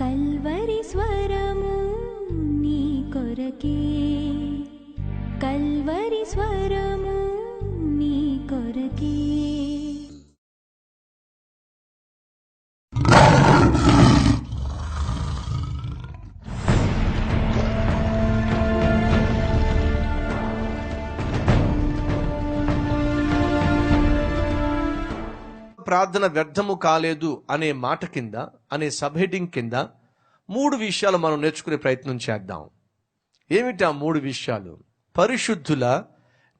Calvary స్వరము నీ కొరకే, కల్వరి స్వరము నీ కొరకే. ప్రార్థన వ్యర్థము కాలేదు అనే మాట కింద, అనే సబ్ హెడ్డింగ్ కింద 3 విషయాలు మనం నేర్చుకునే ప్రయత్నం చేద్దాం. ఏమిటి ఆ 3 విషయాలు? పరిశుద్ధుల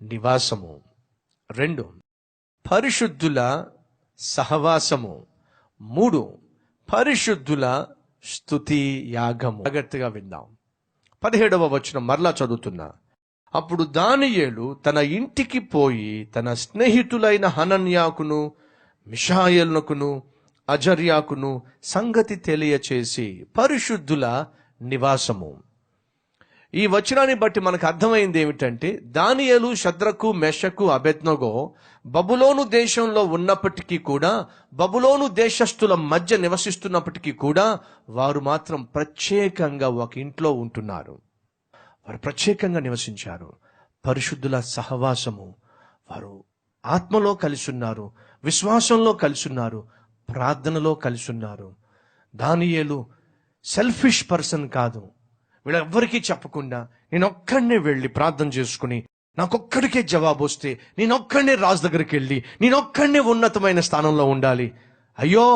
నివాసము, 2 పరిశుద్ధుల సహవాసము, 3 పరిశుద్ధుల స్తుతి యాగము. జాగ్రత్తగా విందాం. 17వ వచనం మరలా చదువుతున్నా. అప్పుడు దానియేలు తన ఇంటికి పోయి తన స్నేహితులైన హనన్యాకును మిషాయేలునకును అజర్యాకును సంగతి తెలియచేసి, పరిశుద్ధుల నివాసము. ఈ వచనాన్ని బట్టి మనకు అర్థమైంది ఏమిటంటే, దానియేలు, షద్రకు, మెషకు, అబేద్నెగో బబులోను దేశంలో ఉన్నప్పటికీ కూడా, బబులోను దేశస్థుల మధ్య నివసిస్తున్నప్పటికీ కూడా, వారు మాత్రం ప్రత్యేకంగా ఒక ఇంట్లో ఉంటున్నారు. వారు ప్రత్యేకంగా నివసించారు. పరిశుద్ధుల సహవాసము. వారు ఆత్మలో కలిసి ఉన్నారు, విశ్వాసంలో కలిసి ఉన్నారు, ప్రార్థనలో కలిసి ఉన్నారు. దానియేలు సెల్ఫిష్ పర్సన్ కాదు. వీళ్ళెవ్వరికీ చెప్పకుండా నేనొక్కడినే వెళ్ళి ప్రార్థన చేసుకుని నాకొక్కడికే జవాబు వస్తే నేనొక్కడినే రాజు దగ్గరికి వెళ్ళి నేనొక్కడినే ఉన్నతమైన స్థానంలో ఉండాలి. అయ్యో,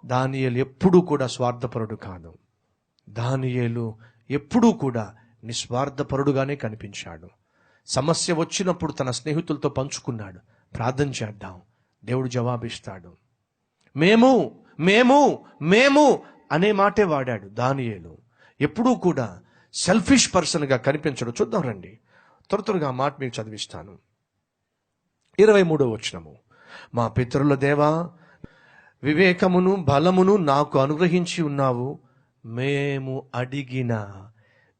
దానియేలు ఎప్పుడూ కూడా స్వార్థపరుడు కాదు. దానియేలు ఎప్పుడూ కూడా నిస్వార్థపరుడుగానే కనిపించాడు. సమస్య వచ్చినప్పుడు తన స్నేహితులతో పంచుకున్నాడు. ప్రార్థన చేద్దాం, దేవుడు జవాబిస్తాడు. మేము మేము మేము అనే మాటే వాడాడు దానియేలు. ఎప్పుడూ కూడా సెల్ఫిష్ పర్సన్గా కనిపించడు. చూద్దాం రండి, త్వరగా మాట మీకు చదివిస్తాను. 23వ వచనము. మా పితరుల దేవా, వివేకమును బలమును నాకు అనుగ్రహించి ఉన్నావు. మేము అడిగిన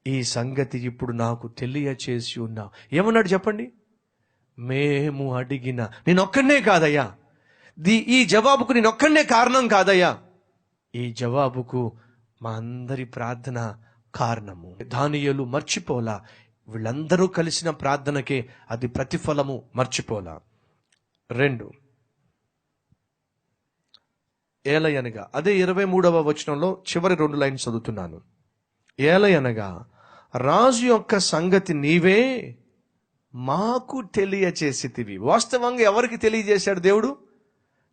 ఈ సంగతి ఇప్పుడు నాకు తెలియచేసి ఉన్నావు. ఏమన్నాడు చెప్పండి? మేము అడిగిన. నేనొక్కడనే కాదయ్యా, ఈ జవాబుకు నేనొక్కడనే కారణం కాదయ్యా, ఈ జవాబుకు మా అందరి ప్రార్థన కారణము. దానియేలు మర్చిపోలా. వీళ్ళందరూ కలిసిన ప్రార్థనకే అది ప్రతిఫలము, మర్చిపోలా. 2 ఏలయనగా, అదే 23వ వచనంలో చివరి 2 లైన్స్ చదువుతున్నాను. ఏలయనగా రాజు యొక్క సంగతి నీవే మాకు తెలియచేసితివి. వాస్తవంగా ఎవరికి తెలియజేశాడు దేవుడు?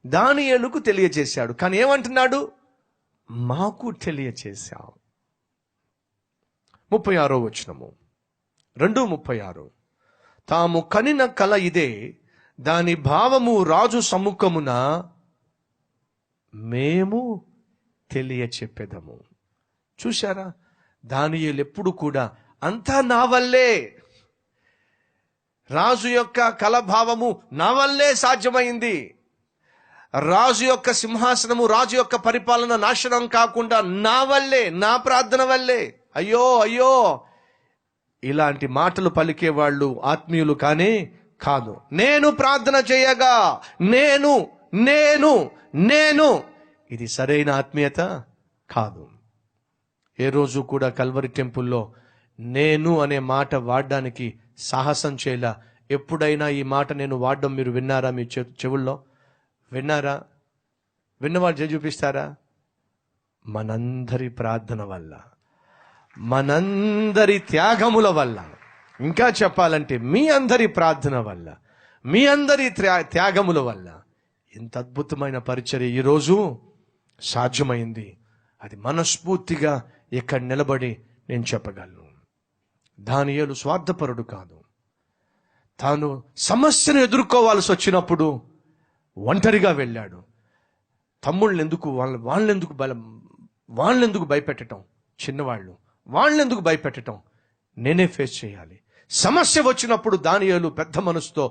దానియేలుకు తెలియజేశాడు. కానీ ఏమంటున్నాడు? మాకు తెలియచేశావు. 36వ వచనము, 2:36. తాము కనిన కల ఇదే, దాని భావము రాజు సముఖమున మేము తెలియచెప్పెదము. చూశారా? దానియేలు ఎప్పుడు కూడా అంతా నా వల్లే, రాజు యొక్క కలభావము నా వల్లే సాధ్యమైంది, రాజు యొక్క సింహాసనము, రాజు యొక్క పరిపాలన నాశనం కాకుండా నా వల్లే, నా ప్రార్థన వల్లే. అయ్యో అయ్యో, ఇలాంటి మాటలు పలికే వాళ్ళు ఆత్మీయులు కానే కాదు. నేను ప్రార్థన చేయగా నేను నేను నేను ఇది సరైన ఆత్మీయత కాదు. ఏ రోజు కూడా కల్వరి టెంపుల్లో నేను అనే మాట వాడడానికి సాహసం చేయలా. ఎప్పుడైనా ఈ మాట నేను వాడడం మీరు విన్నారా? మీ చెవుల్లో విన్నారా? విన్నవాళ్ళు చేయి చూపిస్తారా? మనందరి ప్రార్థన వల్ల, మనందరి త్యాగముల వల్ల, ఇంకా చెప్పాలంటే మీ అందరి ప్రార్థన వల్ల, మీ అందరి త్యాగముల వల్ల ఎంత అద్భుతమైన పరిచర్య ఈరోజు సాధ్యమైంది. అది మనస్ఫూర్తిగా ఇక్కడ నిలబడి నేను చెప్పగలను. దానియేలు స్వార్థపరుడు కాదు. తాను సమస్యను ఎదుర్కోవాల్సి వచ్చినప్పుడు ఒంటరిగా వెళ్ళాడు. తమ్ముళ్ళని ఎందుకు, వాళ్ళెందుకు భయపెట్టడం? చిన్నవాళ్ళు వాళ్ళెందుకు భయపెట్టడం? నేనే ఫేస్ చేయాలి. సమస్య వచ్చినప్పుడు దానియేలు పెద్ద మనసుతో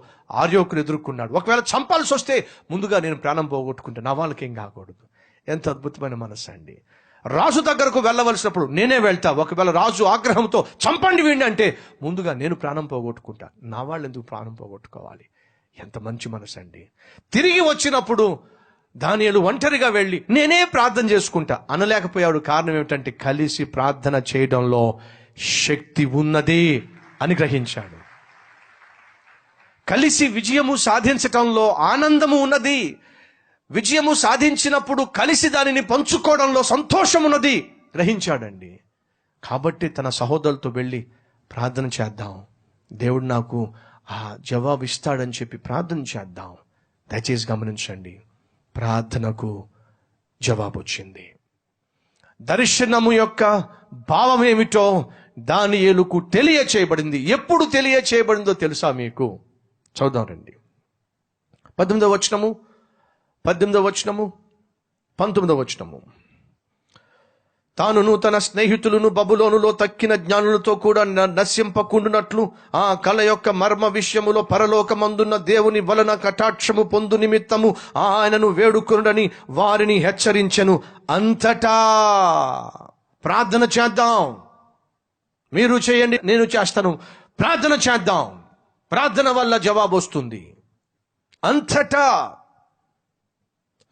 ఆర్యోకును ఎదుర్కొన్నాడు. ఒకవేళ చంపాల్సి వస్తే ముందుగా నేను ప్రాణం పోగొట్టుకుంటే నా వాళ్ళకేం కాకూడదు. ఎంత అద్భుతమైన మనసు అండి. రాజు దగ్గరకు వెళ్ళవలసినప్పుడు నేనే వెళ్తా. ఒకవేళ రాజు ఆగ్రహంతో చంపండి వీడిని అంటే ముందుగా నేను ప్రాణం పోగొట్టుకుంటా, నా వాళ్ళు ఎందుకు ప్రాణం పోగొట్టుకోవాలి? ఎంత మంచి మనసు అండి. తిరిగి వచ్చినప్పుడు దానియేలు ఒంటరిగా వెళ్ళి నేనే ప్రార్థన చేసుకుంటా అనలేకపోయాడు. కారణం ఏమిటంటే కలిసి ప్రార్థన చేయడంలో శక్తి ఉన్నది అని గ్రహించాడు. కలిసి విజయము సాధించటంలో ఆనందము ఉన్నది. విజయము సాధించినప్పుడు కలిసి దానిని పంచుకోవడంలో సంతోషం ఉన్నది గ్రహించాడండి. కాబట్టి తన సహోదరులతో వెళ్ళి ప్రార్థన చేద్దాం, దేవుడు నాకు ఆ జవాబు ఇస్తాడని చెప్పి ప్రార్థన చేద్దాం. దయచేసి గమనించండి, ప్రార్థనకు జవాబు వచ్చింది. దర్శనము యొక్క భావం ఏమిటో దానియేలుకు తెలియచేయబడింది. ఎప్పుడు తెలియచేయబడిందో తెలుసా మీకు? చదువుదాం రండి. 18వ వచనము, 19వ వచనము. తానును తన స్నేహితులను బబులోనులో తక్కిన జ్ఞానులతో కూడా నశింపకుండునట్లు ఆ కళ యొక్క మర్మ విషయములో పరలోకమందున్న దేవుని వలన కటాక్షము పొందు నిమిత్తము ఆయనను వేడుకొనుడని వారిని హెచ్చరించెను. అంతటా ప్రార్థన చేద్దాం. మీరు చేయండి, నేను చేస్తాను. ప్రార్థన చేద్దాం. ప్రార్థన వల్ల జవాబు వస్తుంది. అంతటా,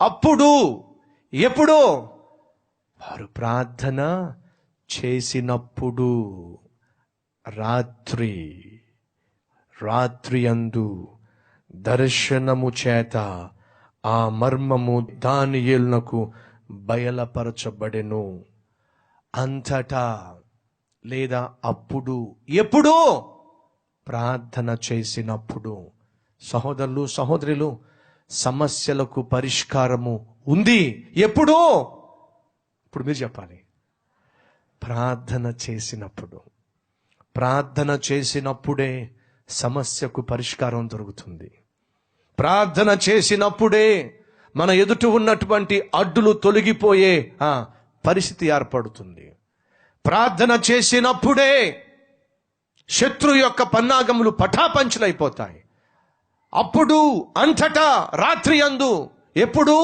అప్పుడు, ఎప్పుడో? వారు ప్రార్థన చేసినప్పుడు. రాత్రి అందు దర్శనము చేత ఆ మర్మము దానియేలునకు బయలుపరచబడెను. అంతటా లేదా అప్పుడు, ఎప్పుడో? ప్రార్థన చేసినప్పుడు. సహోదరులు, సహోదరులు, సమస్యలకు పరిష్కారము ఉంది. ఎప్పుడో? ఇప్పుడు మీరు చెప్పాలి. ప్రార్థన చేసినప్పుడు. ప్రార్థన చేసినప్పుడే సమస్యకు పరిష్కారం దొరుకుతుంది. ప్రార్థన చేసినప్పుడే మన ఎదుట ఉన్నటువంటి అడ్డులు తొలగిపోయే పరిస్థితి ఏర్పడుతుంది. ప్రార్థన చేసినప్పుడే శత్రు యొక్క పన్నాగములు పటాపంచలైపోతాయి. అప్పుడు, అంతటా, రాత్రి అందు, ఎప్పుడు?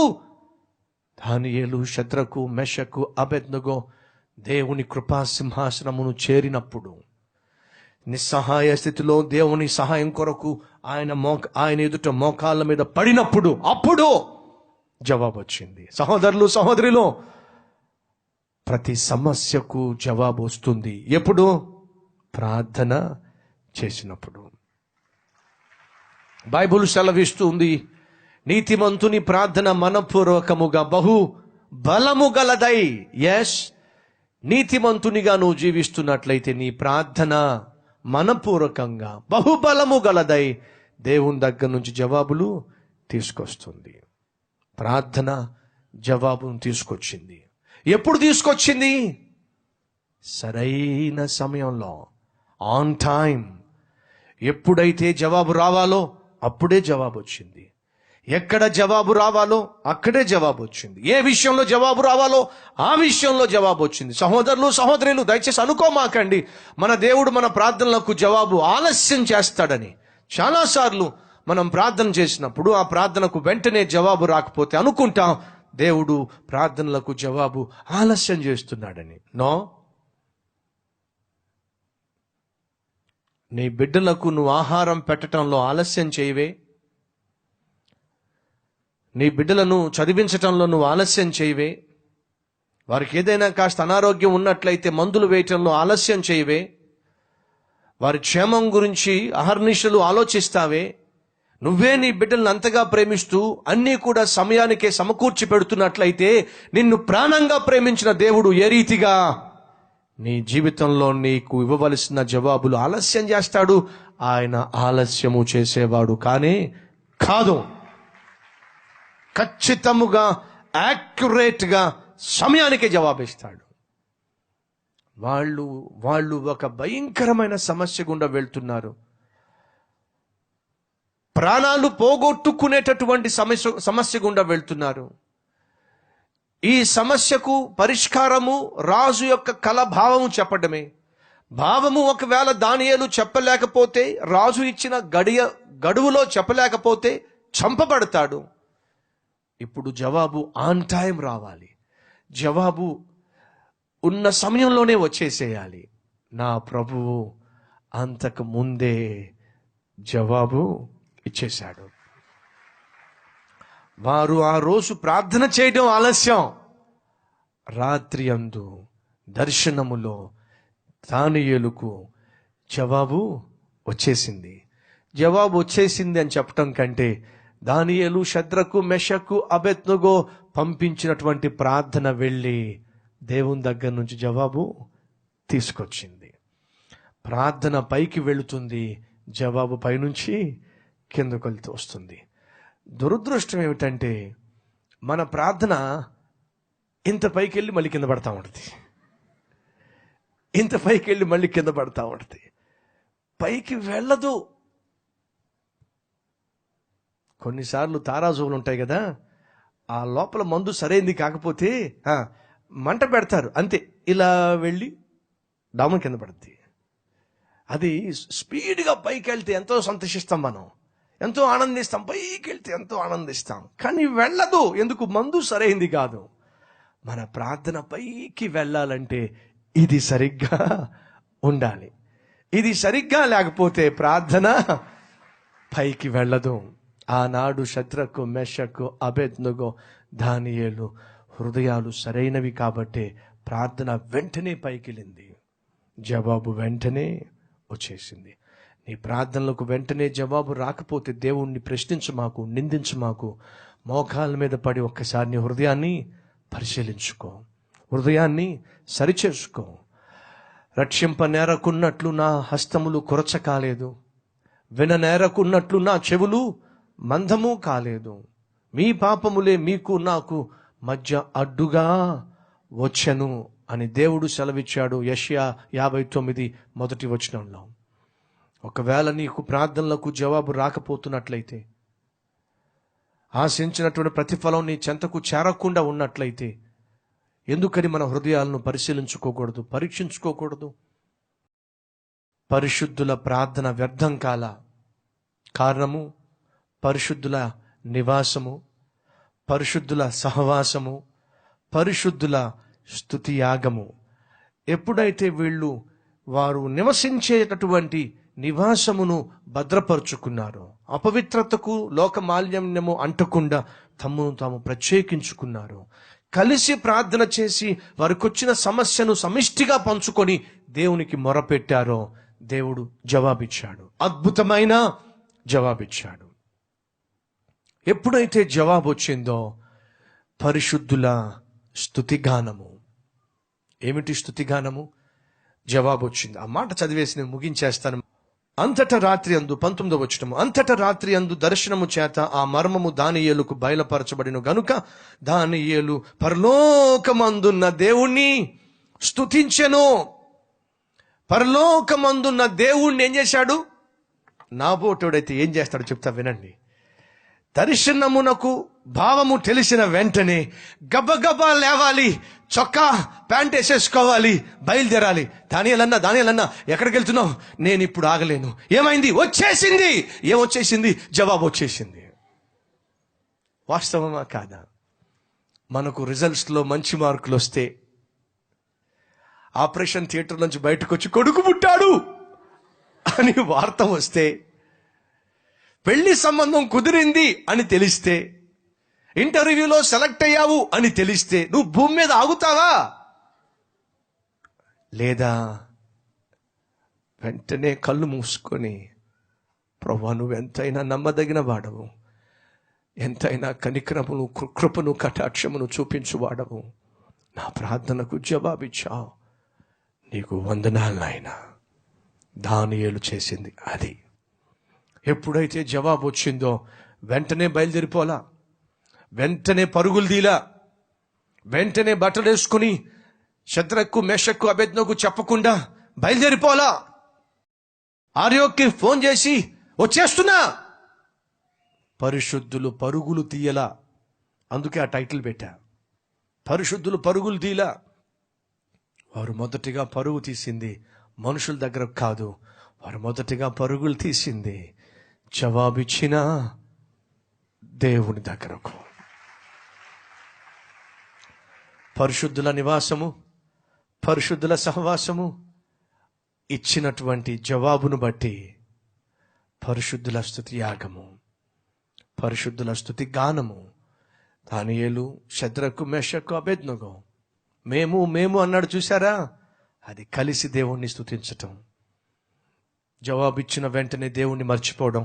దానియేలు, షద్రకు, మెషకు, అబేద్నెగో దేవుని కృపా సింహాసనమును చేరినప్పుడు, నిస్సహాయ స్థితిలో దేవుని సహాయం కొరకు ఆయన ఎదుట మోకాళ్ళ మీద పడినప్పుడు, అప్పుడు జవాబు వచ్చింది. సహోదరులు, సహోదరులు, ప్రతి సమస్యకు జవాబు వస్తుంది. ఎప్పుడు? ప్రార్థన చేసినప్పుడు. బైబిల్ సెలవిస్తుంది, నీతిమంతుని ప్రార్థన మనపూర్వకముగా బహు బలము గలదై. ఎస్, నీతిమంతునిగా నువ్వు జీవిస్తున్నట్లయితే నీ ప్రార్థన మనపూర్వకంగా బహుబలము గలదై దేవుని దగ్గర నుంచి జవాబులు తీసుకొస్తుంది. ప్రార్థన జవాబును తీసుకొచ్చింది. ఎప్పుడు తీసుకొచ్చింది? సరైన సమయంలో, ఆన్ టైం. ఎప్పుడైతే జవాబు రావాలో అప్పుడే జవాబు వచ్చింది. ఎక్కడ జవాబు రావాలో అక్కడే జవాబు వచ్చింది. ఏ విషయంలో జవాబు రావాలో ఆ విషయంలో జవాబు వచ్చింది. సహోదరులు, సహోదరులు, దయచేసి అనుకోమాకండి మన దేవుడు మన ప్రార్థనలకు జవాబు ఆలస్యం చేస్తాడని. చాలాసార్లు మనం ప్రార్థన చేసినప్పుడు ఆ ప్రార్థనకు వెంటనే జవాబు రాకపోతే అనుకుంటాం దేవుడు ప్రార్థనలకు జవాబు ఆలస్యం చేస్తున్నాడని. నో, నీ బిడ్డలకు నువ్వు ఆహారం పెట్టడంలో ఆలస్యం చేయవే, నీ బిడ్డలను చదివించటంలో నువ్వు ఆలస్యం చేయవే, వారికి ఏదైనా కాస్త అనారోగ్యం ఉన్నట్లయితే మందులు వేయటంలో ఆలస్యం చేయవే, వారి క్షేమం గురించి అహర్నిశలు ఆలోచిస్తావే, నువ్వే నీ బిడ్డలను అంతగా ప్రేమిస్తూ అన్నీ కూడా సమయానికే సమకూర్చి పెడుతున్నట్లయితే నిన్ను ప్రాణంగా ప్రేమించిన దేవుడు ఏ రీతిగా నీ జీవితంలో నీకు ఇవ్వవలసిన జవాబులు ఆలస్యం చేస్తాడు? ఆయన ఆలస్యము చేసేవాడు కానే కాదు. ఖచ్చితముగా, యాక్యురేట్గా సమయానికే జవాబిస్తాడు. వాళ్ళు ఒక భయంకరమైన సమస్య గుండా వెళ్తున్నారు. ప్రాణాలు పోగొట్టుకునేటటువంటి సమస్య గుండా వెళ్తున్నారు. ఈ సమస్యకు పరిష్కారము రాజు యొక్క కల భావము చెప్పడమే. భావము ఒకవేళ దానియేలు చెప్పలేకపోతే, రాజు ఇచ్చిన గడువులో చెప్పలేకపోతే చంపబడతాడు. ఇప్పుడు జవాబు ఆన్ టైం రావాలి. జవాబు ఉన్న సమయంలోనే వచ్చేసేయాలి. నా ప్రభువు అంతకు ముందే జవాబు ఇచ్చేశాడు. వారు ఆ రోజు ప్రార్థన చేయడం ఆలస్యం. రాత్రి అందు దర్శనములో దానియేలుకు జవాబు వచ్చేసింది. జవాబు వచ్చేసింది అని చెప్పటం కంటే దానియేలు, షద్రకు, మెషకు, అబేద్నెగో పంపించినటువంటి ప్రార్థన వెళ్ళి దేవుని దగ్గర నుంచి జవాబు తీసుకొచ్చింది. ప్రార్థన పైకి వెళుతుంది, జవాబు పైనుంచి కిందకు వెళ్తూ వస్తుంది. దురదృష్టం ఏమిటంటే మన ప్రార్థన ఇంత పైకి వెళ్ళి మళ్ళీ కింద పడతా ఉంటుంది, ఇంత పైకి వెళ్ళి మళ్ళీ కింద పడతా ఉంటుంది, పైకి వెళ్ళదు. కొన్నిసార్లు తారాజువులు ఉంటాయి కదా, ఆ లోపల మందు సరైంది కాకపోతే మంట పెడతారు, అంతే, ఇలా వెళ్ళి డామ కింద పడుద్ది. అది స్పీడ్గా పైకి వెళ్తే ఎంతో సంతోషిస్తాం, మనం ఎంతో ఆనందిస్తాం, పైకి వెళ్తే ఎంతో ఆనందిస్తాం. కానీ వెళ్ళదు, ఎందుకు? మందు సరైంది కాదు. మన ప్రార్థన పైకి వెళ్ళాలంటే ఇది సరిగ్గా ఉండాలి. ఇది సరిగ్గా లేకపోతే ప్రార్థన పైకి వెళ్ళదు. ఆనాడు షద్రకు, మెషకు, అబేద్నెగో, దానియేలు హృదయాలు సరైనవి కాబట్టే ప్రార్థన వెంటనే పైకిలింది, జవాబు వెంటనే వచ్చేసింది. నీ ప్రార్థనలకు వెంటనే జవాబు రాకపోతే దేవుణ్ణి ప్రశ్నించమాకు, నిందించమాకు. మోకాళ్ళ మీద పడి ఒక్కసారి నీ హృదయాన్ని పరిశీలించుకో, హృదయాన్ని సరిచేసుకో. రక్షింపనేరకున్నట్లు నా హస్తములు కొరచ కాలేదు, విననేరకున్నట్లు నా చెవులు మందము కాలేదు. మీ పాపములే మీకు నాకు మధ్య అడ్డుగా వచ్చెను అని దేవుడు సెలవిచ్చాడు యెషయా 59 మొదటి వచనంలో. ఒకవేళ నీకు ప్రార్థనలకు జవాబు రాకపోతున్నట్లయితే, ఆశించినటువంటి ప్రతిఫలం నీ చెంతకు చేరకుండా ఉన్నట్లయితే, ఎందుకని మన హృదయాలను పరిశీలించుకోకూడదు, పరీక్షించుకోకూడదు? పరిశుద్ధుల ప్రార్థన వ్యర్థం కాల. కారణము పరిశుద్ధుల నివాసము, పరిశుద్ధుల సహవాసము, పరిశుద్ధుల స్తుతి యాగము. ఎప్పుడైతే వారు నివసించేటటువంటి నివాసమును భద్రపరుచుకున్నారో, అపవిత్రతకు, లోక మాలిన్యము అంటకుండా తమను తాము ప్రత్యేకించుకున్నారు, కలిసి ప్రార్థన చేసి వారికి వచ్చిన సమస్యను సమిష్టిగా పంచుకొని దేవునికి మొరపెట్టారో, దేవుడు జవాబిచ్చాడు, అద్భుతమైన జవాబిచ్చాడు. ఎప్పుడైతే జవాబు వచ్చిందో పరిశుద్ధుల స్తుతిగానము. ఏమిటి స్తుతిగానము? జవాబు వచ్చింది. ఆ మాట చదివేసి నేను ముగించేస్తాను. అంతట రాత్రి అందు 19వ వచనము, అంతట రాత్రి అందు దర్శనము చేత ఆ మర్మము దానియేలుకు బయలుపరచబడిన గనుక దానియేలు పరలోకమందున్న దేవుణ్ణి స్తుతించెను. పరలోకమందున్న దేవుణ్ణి ఏం చేశాడు? నాబోటోడైతే ఏం చేస్తాడో చెప్తా వినండి. దర్శనమునకు భావము తెలిసిన వెంటనే గబగబా లేవాలి, చొక్కా ప్యాంట్ వేసేసుకోవాలి, బయలుదేరాలి. దానియేలన్నా ఎక్కడికి వెళ్తున్నావు? నేను ఇప్పుడు ఆగలేను. ఏమైంది? వచ్చేసింది. ఏమొచ్చేసింది? జవాబు వచ్చేసింది. వాస్తవమా కాదా? మనకు రిజల్ట్స్లో మంచి మార్కులు వస్తే, ఆపరేషన్ థియేటర్ నుంచి బయటకు వచ్చి కొడుకు పుట్టాడు అని వార్త వస్తే, పెళ్లి సంబంధం కుదిరింది అని తెలిస్తే, ఇంటర్వ్యూలో సెలెక్ట్ అయ్యావు అని తెలిస్తే నువ్వు భూమి మీద ఆగుతావా? లేదా వెంటనే కళ్ళు మూసుకొని, ప్రభువా నువ్వు ఎంతైనా నమ్మదగిన వాడవు, ఎంతైనా కనికరమును, కృపను, కటాక్షమును చూపించువాడవు, నా ప్రార్థనకు జవాబిచ్చావు, నీకు వందనాలు నాయనా. దానియేలు చేసింది అది. ఎప్పుడైతే జవాబు వచ్చిందో వెంటనే బయలుదేరిపోలా, వెంటనే పరుగులు తీలా, వెంటనే బట్టలు వేసుకుని షద్రకు, మెషకు, అబేద్నెగోకు చెప్పకుండా బయలుదేరిపోలా. ఆర్యోకి ఫోన్ చేసి వచ్చేస్తున్నా. పరిశుద్ధులు పరుగులు తీయలా, అందుకే ఆ టైటిల్ పెట్టా, పరిశుద్ధులు పరుగులు తీయలా. వారు మొదటిగా పరుగు తీసింది మనుషుల దగ్గర కాదు, వారు మొదటిగా పరుగులు తీసింది జవాబిచ్చిన దేవుని దగ్గరకు. పరిశుద్ధుల నివాసము, పరిశుద్ధుల సహవాసము ఇచ్చినటువంటి జవాబును బట్టి పరిశుద్ధుల స్తుతి యాగము, పరిశుద్ధుల స్తుతి గానము దానియేలు, షద్రకు, మెషకు, అబేద్నెగో మేము అన్నాడు చూసారా? అది కలిసి దేవుణ్ణి స్తుతించటం. జవాబిచ్చిన వెంటనే దేవుణ్ణి మర్చిపోవడం,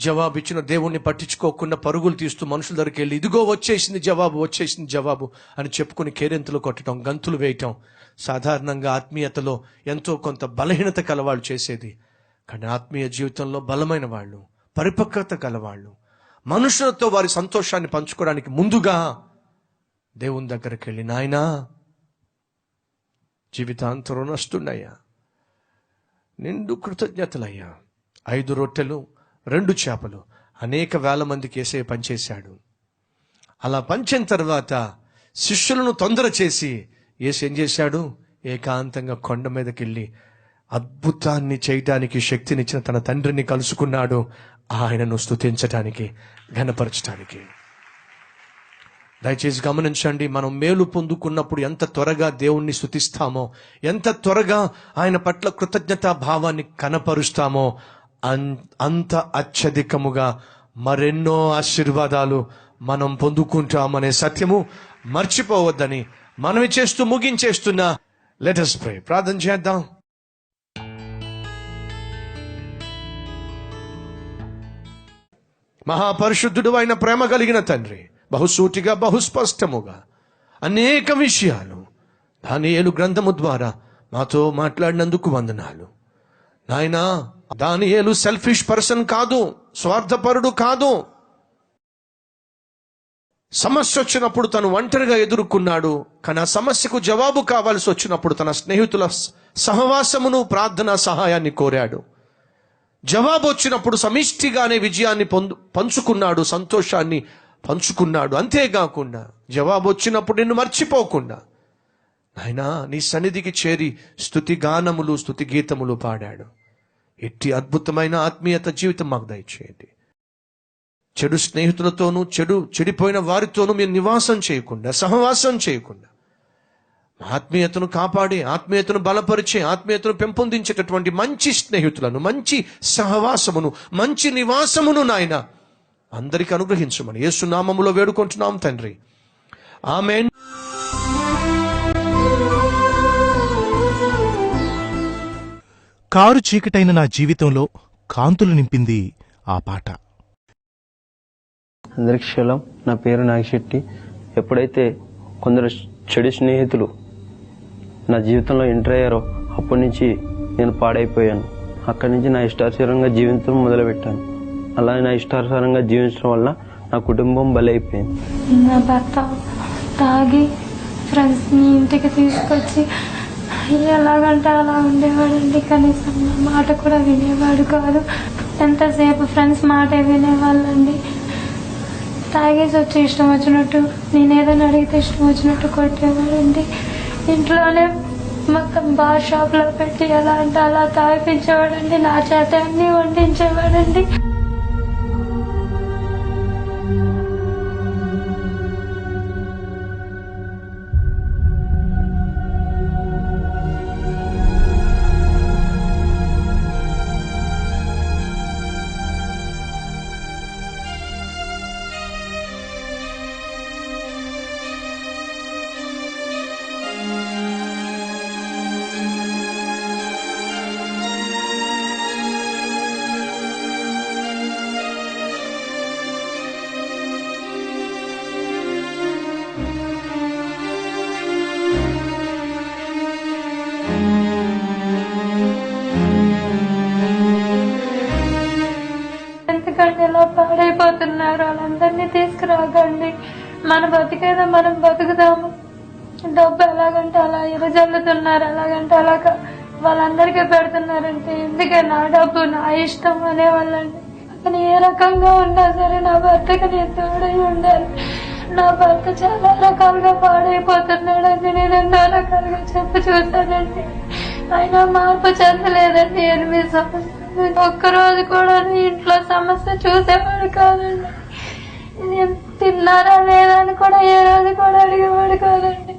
జవాబిచ్చిన దేవుణ్ణి పట్టించుకోకుండా పరుగులు తీస్తూ మనుషుల దగ్గరికి వెళ్ళి ఇదిగో వచ్చేసింది జవాబు అని చెప్పుకుని కేరింతలు కొట్టడం, గంతులు వేయటం సాధారణంగా ఆత్మీయతలో ఎంతో కొంత బలహీనత కలవాళ్ళు చేసేది. కానీ ఆత్మీయ జీవితంలో బలమైన వాళ్ళు, పరిపక్వత కలవాళ్ళు, మనుషులతో వారి సంతోషాన్ని పంచుకోవడానికి ముందుగా దేవుని దగ్గరికి వెళ్ళి, నాయనా జీవితాంతం రుణస్తున్నయ్యా, నిండు కృతజ్ఞతలయ్యా, 5 రొట్టెలు 2 చేపలు అనేక వేల మందికి యేసయ్య పనిచేశాడు. అలా పంచిన తర్వాత శిష్యులను తొందర చేసి యేసు ఏం చేశాడు? ఏకాంతంగా కొండ మీదకి వెళ్ళి అద్భుతాన్ని చేయటానికి శక్తినిచ్చిన తన తండ్రిని కలుసుకున్నాడు. ఆయనను స్తుతించటానికి, ఘనపరచటానికి. దయచేసి గమనించండి, మనం మేలు పొందుకున్నప్పుడు ఎంత త్వరగా దేవుణ్ణి స్తుతిస్తామో, ఎంత త్వరగా ఆయన పట్ల కృతజ్ఞతా భావాన్ని కనపరుస్తామో అంత అత్యధికముగా మరెన్నో ఆశీర్వాదాలు మనం పొందుకుంటామనే సత్యము మర్చిపోవద్దని మనవి చేస్తూ ముగించేస్తున్నా. Let us pray. ప్రార్థన చేద్దాం. మహాపరిశుద్ధుడు అయిన ప్రేమ కలిగిన తండ్రి, బహుసూటిగా బహుస్పష్టముగా అనేక విషయాలు దానియేలు గ్రంథము ద్వారా మాతో మాట్లాడినందుకు వందనాలు నాయనా. దానియేలు సెల్ఫిష్ పర్సన్ కాదు, స్వార్థపరుడు కాదు. సమస్య వచ్చినప్పుడు తను ఒంటరిగా ఎదుర్కొన్నాడు. కానీ ఆ సమస్యకు జవాబు కావాల్సి వచ్చినప్పుడు తన స్నేహితుల సహవాసమును, ప్రార్థనా సహాయాన్ని కోరాడు. జవాబు వచ్చినప్పుడు సమిష్టిగానే విజయాన్ని పంచుకున్నాడు, సంతోషాన్ని పంచుకున్నాడు. అంతేకాకుండా జవాబు వచ్చినప్పుడు నిన్ను మర్చిపోకుండా నాయనా నీ సన్నిధికి చేరి స్తుతి గానములు, స్తుతి గీతములు పాడాడు. ఎట్టి అద్భుతమైన ఆత్మీయత జీవితం మాకు దయచేయండి. చెడు స్నేహితులతోనూ, చెడిపోయిన వారితోనూ మీరు నివాసం చేయకుండా, సహవాసం చేయకుండా ఆత్మీయతను కాపాడి, ఆత్మీయతను బలపరిచే, ఆత్మీయతను పెంపొందించేటటువంటి మంచి స్నేహితులను, మంచి సహవాసమును, మంచి నివాసమును నాయన అందరికి అనుగ్రహించమని యేసు నామములో వేడుకుంటున్నాం తండ్రి. ఆమేన్. కారు చీకటైన నా జీవితంలో కాంతులు నింపింది ఆ పాట. అందరికి శలం. నా పేరు నాగశెట్టి. ఎప్పుడైతే కొందరు చెడు స్నేహితులు నా జీవితంలో ఎంటర్ అయ్యారో అప్పటి నుంచి నేను పాడైపోయాను. అక్కడి నుంచి నా ఇష్టానుసారంగా జీవించడం మొదలుపెట్టాను. అలా నా ఇష్టానుసారంగా జీవించడం వల్ల నా కుటుంబం బలైపోయింది. నా భర్త తాగి ఫ్రెండ్స్ని ఇంటికి తీసుకొచ్చి ఎలాగంటే అలా ఉండేవాడండి. కనీసం నా మాట కూడా వినేవాడు కాదు. ఎంతసేపు ఫ్రెండ్స్ మాట వినేవాళ్ళండి. తాగేసి వచ్చి ఇష్టం వచ్చినట్టు, నేను ఏదైనా అడిగితే ఇష్టం వచ్చినట్టు కొట్టేవాడండి. ఇంట్లోనే మొత్తం బార్ షాప్లో పెట్టి ఎలా అంటే అలా తాగిపించేవాడండి. నా చేత అన్నీ వండించేవాడండి. ఎందుకంటే ఇలా పాడైపోతున్నారు, వాళ్ళందరినీ తీసుకురాకండి. మన బతికేదో మనం బతుకుదాము. డబ్బు ఎలాగంటే అలా ఎరజల్లుతున్నారు, ఎలాగంటే అలా వాళ్ళందరికీ పెడుతున్నారంటే ఎందుకే నా డబ్బు నా ఇష్టం అనేవాళ్ళండి. కానీ ఏ రకంగా ఉన్నా సరే నా భర్తకి నేను తోడై ఉండాలి. నా భర్త చాలా రకాలుగా పాడైపోతున్నాడండి. నేను ఎన్నో రకాలుగా చెప్పి చూశానండి. అయినా మార్పు చెందలేదండి. 8 సంవత్సరాలు ఒక్కరోజు కూడా ఇంట్లో సమస్య చూసేవాడు కాదండి. నేను తిన్నారా లేదా అని కూడా ఏ రోజు కూడా అడిగేవాడు కాదండి.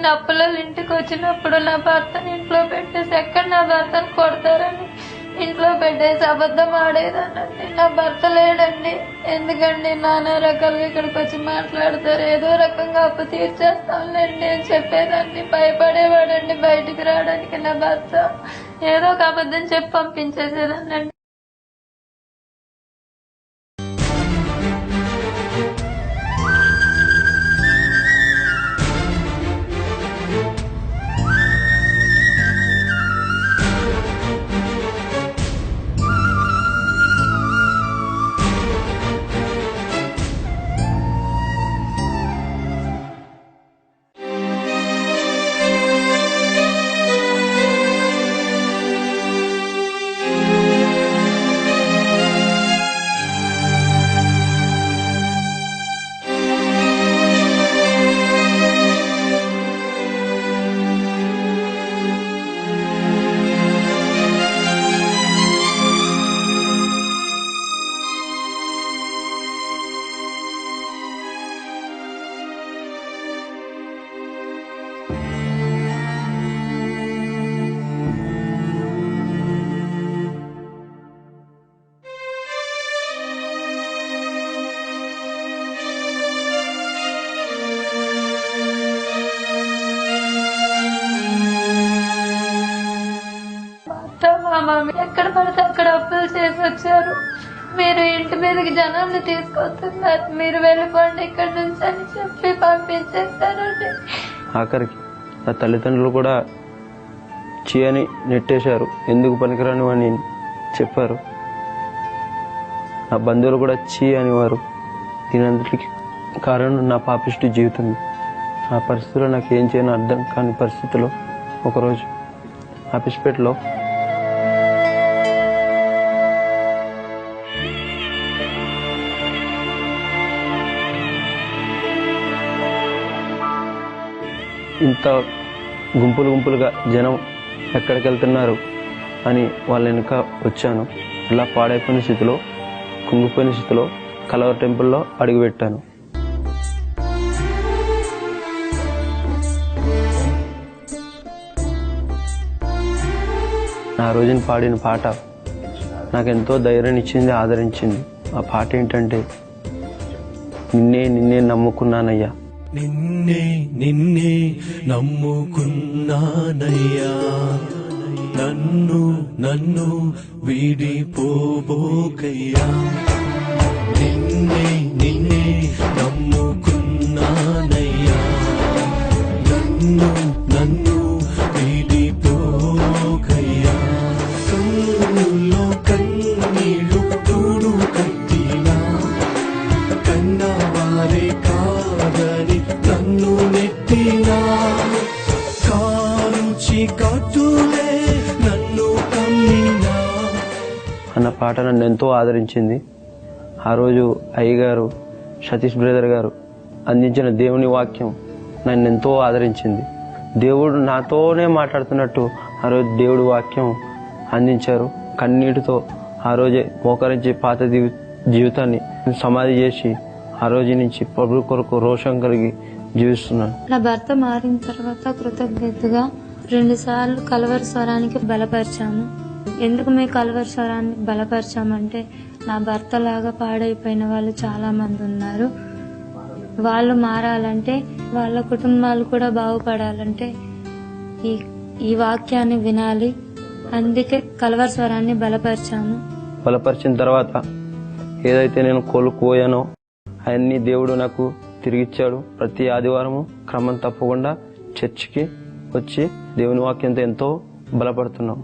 నేను అప్పులలో ఇంటికి వచ్చినప్పుడు నా భర్తని ఇంట్లో పెట్టేసి ఎక్కడ నా భర్తను కొడతారని ఇంట్లో పెట్టేసి అబద్ధం ఆడేదానండి. నా భర్త లేడండి, ఎందుకండి నానా రకాలుగా ఇక్కడికి వచ్చి మాట్లాడతారు, ఏదో రకంగా అప్పు తీర్చేస్తానులేండి అని చెప్పేదాన్ని. భయపడేవాడండి బయటికి రావడానికి నా భర్త. ఏదో ఒక అబద్ధం చెప్పి పంపించేసేదానండి. మా మమ్మీ ఎక్కడ పడితే అక్కడ అప్పులు చేసి వచ్చారు, మీరు ఇంటి మీదకి జనాన్ని తీసుకొస్తున్నారు, మీరు వెళ్ళిపోండి ఇక్కడ నుంచి అని చెప్పి పంపించేస్తారండి. ఆఖరికి నా తల్లిదండ్రులు కూడా చేయని నెట్టేశారు, ఎందుకు పనికిరాని అని చెప్పారు. నా బంధువులు కూడా అనేవారు. దీనంతటికి కారణం నా పాపిష్టి జీవితం. ఆ పరిస్థితుల్లో నాకు ఏం చేయని అర్థం కాని పరిస్థితిలో ఒకరోజు ఆఫీస్పేటలో ఇంత గుంపులు గుంపులుగా జనం ఎక్కడికి వెళ్తున్నారు అని వాళ్ళ వెనుక వచ్చాను. ఇలా పాడైపోయిన స్థితిలో, కుంగిపోయిన స్థితిలో కలవర్ టెంపుల్లో అడుగుపెట్టాను. ఆ రోజున పాడిన పాట నాకెంతో ధైర్యాన్ని ఇచ్చింది, ఆదరించింది. ఆ పాట ఏంటంటే, నిన్నే నిన్నే నమ్ముకున్నానయ్యా, నిన్నే నిన్నే నమ్ముకున్నానయ్యా, నన్ను నన్ను వీడిపోబోకయ్యా, నిన్నే నిన్నే నమ్ముకున్నానయ్యా, నన్ను నన్ను వీడిపోకయ్యా, కన్నుల్లో కన్నీళ్ళు తోడు కట్టినా కన్నవారే కాదని నన్ను నెట్టినా, కారుచి కట్టులే నన్ను కమ్మినా అన్న పాట నన్ను ఎంతో ఆదరించింది. ఆ రోజు అయ్యగారు సతీష్ బ్రదర్ గారు అందించిన దేవుని వాక్యం నన్ను ఎంతో ఆదరించింది. దేవుడు నాతోనే మాట్లాడుతున్నట్టు ఆ రోజు దేవుడి వాక్యం అందించారు. కన్నీటితో ఆ రోజే మోకరించి పాత జీవితాన్ని సమాధి చేసి ఆ రోజు నుంచి ప్రభు కొరకు రోషం కలిగి జీవిస్తున్నాను. నా భర్త మారిన తర్వాత కృతజ్ఞతగా 2 సార్లు కలవరి స్వరానికి బలపరిచాము. ఎందుకు మేము కలవరి స్వరాన్ని బలపరిచామంటే, నా భర్త లాగా పాడైపోయిన వాళ్ళు చాలా మంది ఉన్నారు. వాళ్ళు మారాలంటే, వాళ్ళ కుటుంబాలు కూడా బాగుపడాలంటే ఈ వాక్యాన్ని వినాలి. అందుకే కలవరి స్వరాన్ని బలపరిచాము. బలపరిచిన తర్వాత ఏదైతే నేను కోల్పోయానో అవన్నీ దేవుడు నాకు తిరిగిచ్చాడు. ప్రతి ఆదివారము క్రమం తప్పకుండా చర్చికి వచ్చి దేవుని వాక్యంతో ఎంతో బలపడుతున్నాం.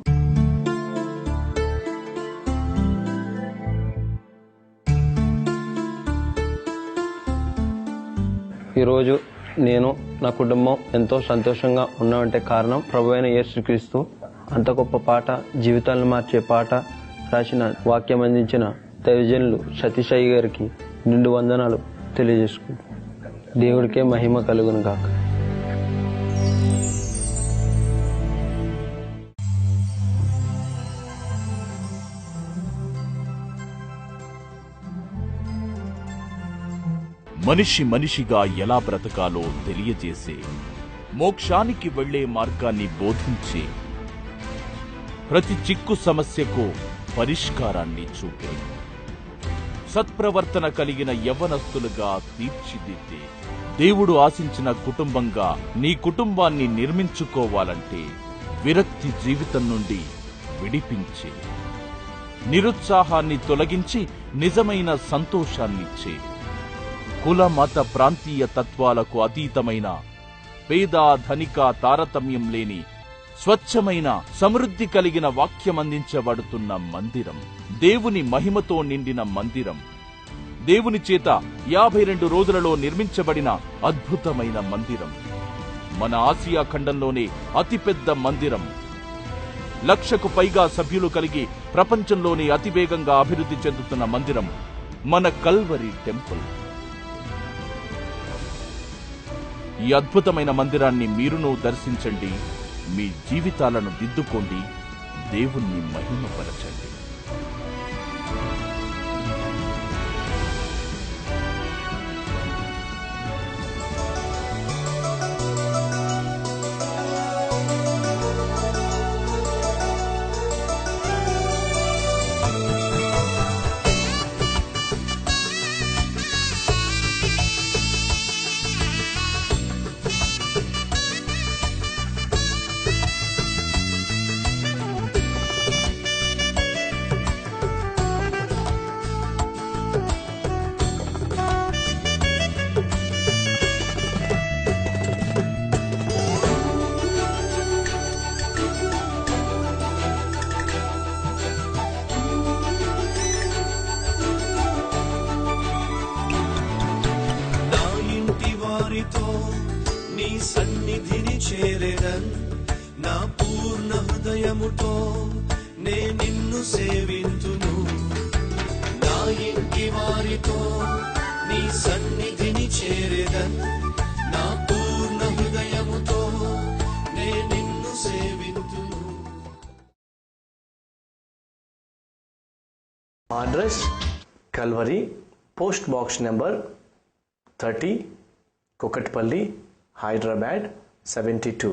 ఈరోజు నేను నా కుటుంబం ఎంతో సంతోషంగా ఉన్నామంటే కారణం ప్రభువైన యేసుక్రీస్తు. అంత గొప్ప పాట, జీవితాలను మార్చే పాట రాసిన, వాక్యం అందించిన దైవజనులు సతీష్ అయ్య గారికి నిండు వందనాలు తెలియజేసుకుంటాం. దేవుడికే మహిమ కలుగును గాక. మనిషి మనిషిగా ఎలా బ్రతకాలో తెలియజేసే మోక్షానికి వెళ్లే మార్గాన్ని బోధించే, ప్రతి చిక్కు సమస్యకు పరిష్కారాన్ని చూపే, సత్ప్రవర్తన కలిగిన యవ్వనస్తులుగా తీర్చిదిద్దే, దేవుడు ఆశించిన కుటుంబంగా నీ కుటుంబాన్ని నిర్మించుకోవాలంటే విరక్తి జీవితం నుండి విడిపించే, నిరుత్సాహాన్ని తొలగించి నిజమైన సంతోషాన్నిచ్చే, కుల మత ప్రాంతీయ తత్వాలకు అతీతమైన, పేద ధనిక తారతమ్యం లేని స్వచ్ఛమైన సమృద్ధి కలిగిన వాక్యమందించబడుతున్న మందిరం, దేవుని మహిమతో నిండిన మందిరం, దేవుని చేత 52 రోజులలో నిర్మించబడిన అద్భుతమైన మందిరం, మన ఆసియా ఖండంలోనే అతిపెద్ద మందిరం, 1,00,000కు పైగా సభ్యులు కలిగి ప్రపంచంలోనే అతివేగంగా అభివృద్ధి చెందుతున్న మందిరం మన కల్వరి టెంపుల్. ఈ అద్భుతమైన మందిరాన్ని మీరును దర్శించండి, మీ జీవితాలను దిద్దుకోండి, దేవుణ్ణి మహిమపరచండి. నా ఇంటి వారితో నీ సన్నిధిని చేరెదన్, నా పూర్ణ హృదయముతో నే నిన్ను సేవింతును. నా ఇంటి వారితో నీ సన్నిధిని చేరెదన్, నా పూర్ణ హృదయముతో నే నిన్ను సేవింతును. Address Calvary, post box number 30, Kukatpally, Hyderabad 72.